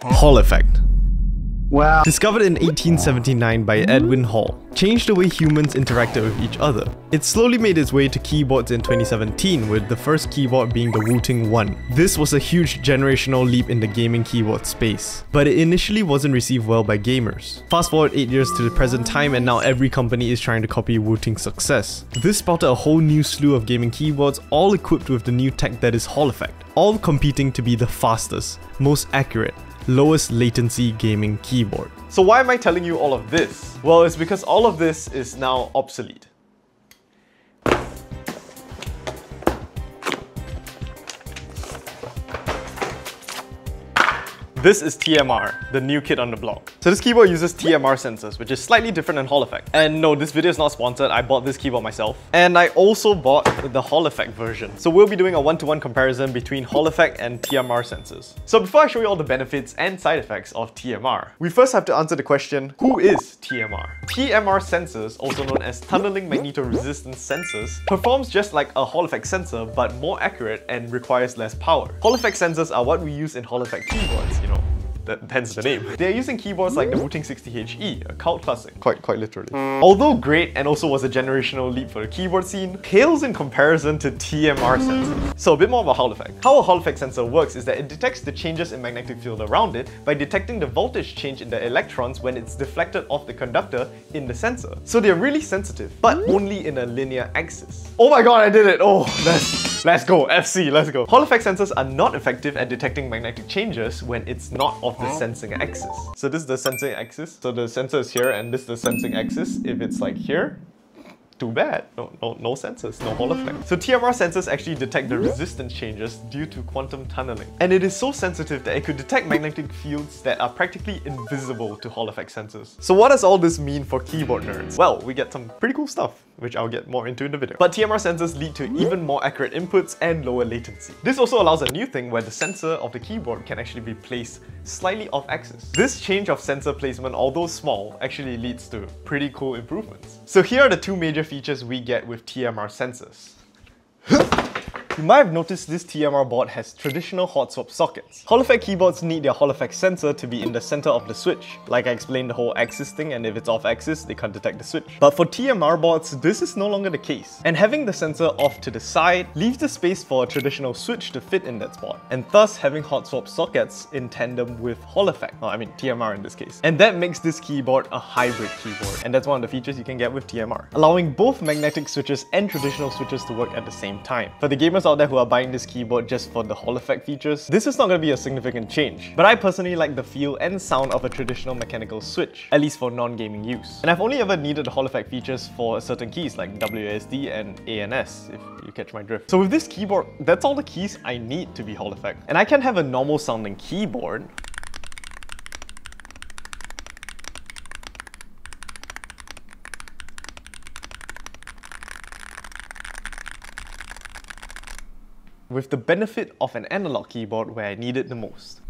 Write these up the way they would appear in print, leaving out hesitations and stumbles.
Hall effect. Wow. Discovered in 1879 by Edwin Hall, changed the way humans interacted with each other. It slowly made its way to keyboards in 2017, with the first keyboard being the Wooting 1. This was a huge generational leap in the gaming keyboard space, but it initially wasn't received well by gamers. Fast forward 8 years to the present time, and now every company is trying to copy Wooting's success. This sprouted a whole new slew of gaming keyboards, all equipped with the new tech that is Hall effect, all competing to be the fastest, most accurate, lowest latency gaming keyboard. So why am I telling you all of this? Well, it's because all of this is now obsolete. This is TMR, the new kid on the block. So this keyboard uses TMR sensors, which is slightly different than Hall effect. And no, this video is not sponsored, I bought this keyboard myself. And I also bought the Hall effect version. So we'll be doing a one-to-one comparison between Hall effect and TMR sensors. So before I show you all the benefits and side effects of TMR, we first have to answer the question, who is TMR? TMR sensors, also known as tunneling magnetoresistance sensors, performs just like a Hall effect sensor, but more accurate and requires less power. Hall effect sensors are what we use in Hall effect keyboards, hence the name. They're using keyboards like the Wooting 60HE, a cult classic, quite literally. Although great and also was a generational leap for the keyboard scene, pales in comparison to TMR sensors. So a bit more about Hall effect. How a Hall effect sensor works is that it detects the changes in magnetic field around it by detecting the voltage change in the electrons when it's deflected off the conductor in the sensor. So they're really sensitive, but only in a linear axis. Oh my god, I did it! Oh, let's go, FC, let's go. Hall effect sensors are not effective at detecting magnetic changes when it's not of the sensing axis. So this is the sensing axis. So the sensor is here and this is the sensing axis. If it's like here, too bad. No sensors, no Hall effect. So TMR sensors actually detect the resistance changes due to quantum tunneling. And it is so sensitive that it could detect magnetic fields that are practically invisible to Hall effect sensors. So what does all this mean for keyboard nerds? Well, we get some pretty cool stuff, which I'll get more into in the video. But TMR sensors lead to even more accurate inputs and lower latency. This also allows a new thing where the sensor of the keyboard can actually be placed slightly off axis. This change of sensor placement, although small, actually leads to pretty cool improvements. So here are the two major features we get with TMR sensors. You might have noticed this TMR board has traditional hot swap sockets. Hall effect keyboards need their Hall effect sensor to be in the center of the switch. Like I explained the whole axis thing, and if it's off axis, they can't detect the switch. But for TMR boards, this is no longer the case. And having the sensor off to the side leaves the space for a traditional switch to fit in that spot. And thus having hot swap sockets in tandem with Hall effect. Well, I mean TMR in this case. And that makes this keyboard a hybrid keyboard. And that's one of the features you can get with TMR. Allowing both magnetic switches and traditional switches to work at the same time. For the gamers out there who are buying this keyboard just for the Hall effect features, this is not going to be a significant change. But I personally like the feel and sound of a traditional mechanical switch, at least for non-gaming use. And I've only ever needed the Hall effect features for certain keys like WASD and ANS, if you catch my drift. So with this keyboard, that's all the keys I need to be Hall effect. And I can have a normal sounding keyboard with the benefit of an analog keyboard where I need it the most.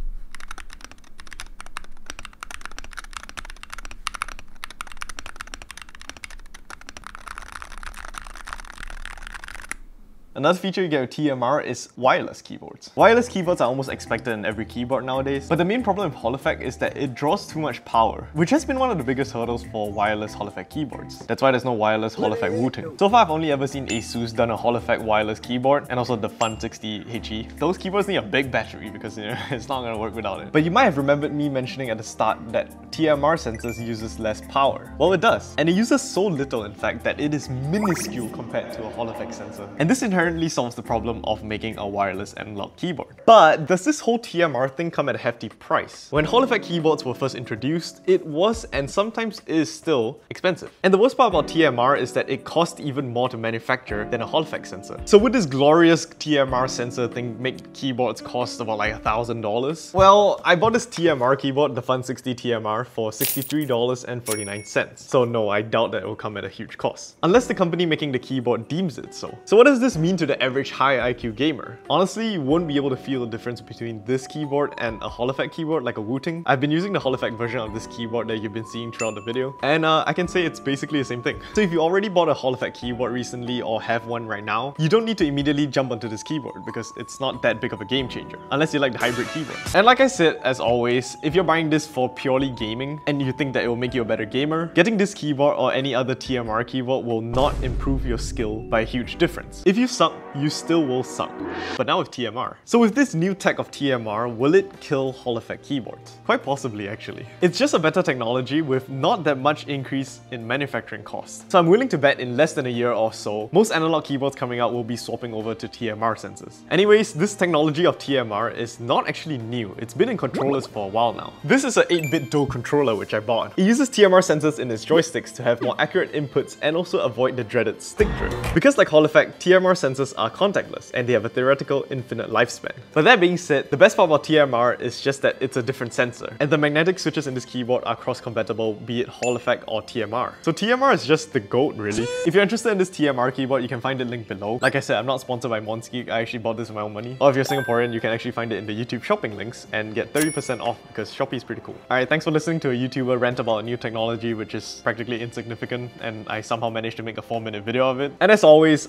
Another feature you get with TMR is wireless keyboards. Wireless keyboards are almost expected in every keyboard nowadays, but the main problem with Hall effect is that it draws too much power, which has been one of the biggest hurdles for wireless Hall effect keyboards. That's why there's no wireless Hall effect Wooting. So far I've only ever seen Asus done a Hall effect wireless keyboard, and also the Fun 60HE. Those keyboards need a big battery because it's not going to work without it. But you might have remembered me mentioning at the start that TMR sensors uses less power. Well, it does. And it uses so little in fact that it is minuscule compared to a Hall effect sensor. And this inherently solves the problem of making a wireless analog keyboard. But does this whole TMR thing come at a hefty price? When Hall effect keyboards were first introduced, it was and sometimes is still expensive. And the worst part about TMR is that it costs even more to manufacture than a Hall effect sensor. So would this glorious TMR sensor thing make keyboards cost about like $1,000? Well, I bought this TMR keyboard, the Fun 60 TMR, for $63.49. So no, I doubt that it will come at a huge cost. Unless the company making the keyboard deems it so. So what does this mean mean to the average high IQ gamer? Honestly, you won't be able to feel the difference between this keyboard and a Hall effect keyboard like a Wooting. I've been using the Hall effect version of this keyboard that you've been seeing throughout the video, and I can say it's basically the same thing. So if you already bought a Hall effect keyboard recently or have one right now, you don't need to immediately jump onto this keyboard because it's not that big of a game changer, unless you like the hybrid keyboard. And like I said, as always, if you're buying this for purely gaming and you think that it will make you a better gamer, getting this keyboard or any other TMR keyboard will not improve your skill by a huge difference. If you suck, you still will suck. But now with TMR. So with this new tech of TMR, will it kill Hall effect keyboards? Quite possibly actually. It's just a better technology with not that much increase in manufacturing costs. So I'm willing to bet in less than a year or so, most analog keyboards coming out will be swapping over to TMR sensors. Anyways, this technology of TMR is not actually new. It's been in controllers for a while now. This is a 8-bit dual controller which I bought. It uses TMR sensors in its joysticks to have more accurate inputs and also avoid the dreaded stick drift. Because like Hall effect, TMR sensors are contactless and they have a theoretical infinite lifespan. But that being said, the best part about TMR is just that it's a different sensor, and the magnetic switches in this keyboard are cross-compatible, be it Hall effect or TMR. So TMR is just the GOAT really. If you're interested in this TMR keyboard, you can find it linked below. Like I said, I'm not sponsored by Monsgeek, I actually bought this with my own money. Or if you're Singaporean, you can actually find it in the YouTube shopping links and get 30% off because Shopee is pretty cool. Alright, thanks for listening to a YouTuber rant about a new technology which is practically insignificant, and I somehow managed to make a 4-minute video of it. And as always,